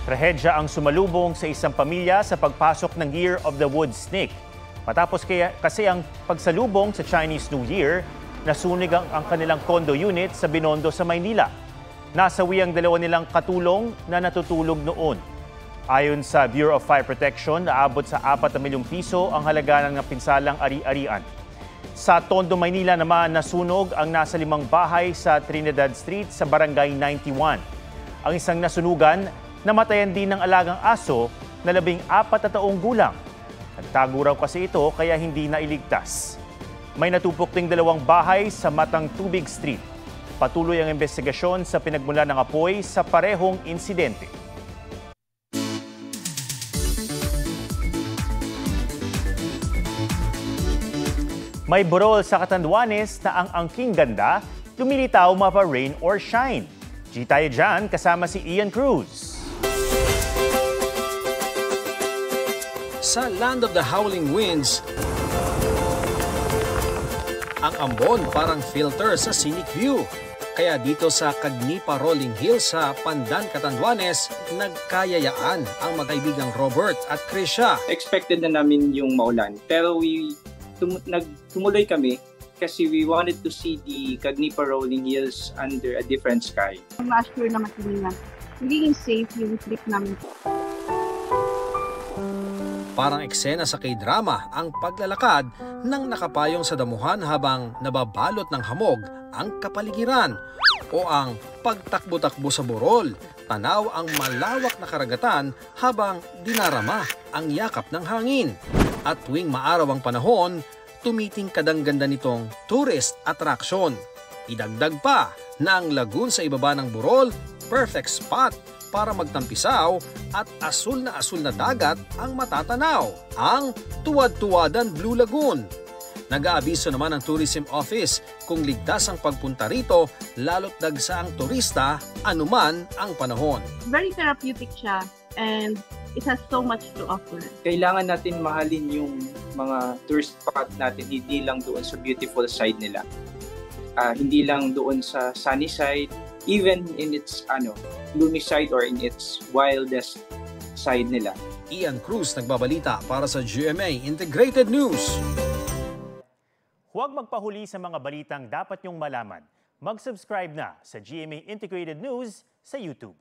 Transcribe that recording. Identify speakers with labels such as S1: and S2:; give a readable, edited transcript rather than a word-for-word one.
S1: Trahedya ang sumalubong sa isang pamilya sa pagpasok ng Year of the Wood Snake. Matapos kasi ang pagsalubong sa Chinese New Year, nasunog ang kanilang condo unit sa Binondo sa Maynila. Nasawi ang dalawa nilang katulong na natutulog noon. Ayon sa Bureau of Fire Protection, naabot sa 4 milyong piso ang halaga ng napinsalang ari-arian. Sa Tondo, Maynila naman nasunog ang nasa 5 bahay sa Trinidad Street sa Barangay 91. Ang isang nasunugan, namatayan din ng alagang aso na 14 na taong gulang. Nagtago raw kasi ito kaya hindi nailigtas. May natupok ding 2 bahay sa Matang Tubig Street. Patuloy ang investigasyon sa pinagmula ng apoy sa parehong insidente. May burol sa Catanduanes na ang angking ganda, lumilitaw mapa rain or shine. G tayo dyan, kasama si Ian Cruz.
S2: Sa Land of the Howling Winds, ang ambon parang filter sa scenic view. Kaya dito sa Cagnipa Rolling Hills sa Pandan, Catanduanes, nagkayayaan ang magkaibigang Robert at Krisha.
S3: Expected na namin yung maulan, pero tumuloy kami kasi we wanted to see the Cagnipa Rolling Hills under a different sky.
S4: Last year naman magiging safe yung trip namin.
S2: Parang eksena sa K-drama ang paglalakad ng nakapayong sa damuhan habang nababalot ng hamog ang kapaligiran o ang pagtakbo-takbo sa burol, tanaw ang malawak na karagatan habang dinarama ang yakap ng hangin. At tuwing maaraw ang panahon, tumitingkad ang ganda nitong tourist attraction. Idagdag pa na ang lagoon sa ibaba ng burol, perfect spot para magtampisaw at asul na dagat ang matatanaw, ang Tuwad-Tuwadan Blue Lagoon. Nag-aabiso naman ang Tourism Office kung ligtas ang pagpunta rito lalo't dagsa ang turista anuman ang panahon.
S4: Very therapeutic siya and it has so much to offer.
S3: Kailangan natin mahalin yung mga tourist spot natin, hindi lang doon sa beautiful side nila. Hindi lang doon sa sunny side, even in its gloomy side or in its wildest side nila.
S2: Ian Cruz nagbabalita para sa GMA Integrated News.
S1: Huwag magpahuli sa mga balitang dapat niyong malaman. Mag-subscribe na sa GMA Integrated News sa YouTube.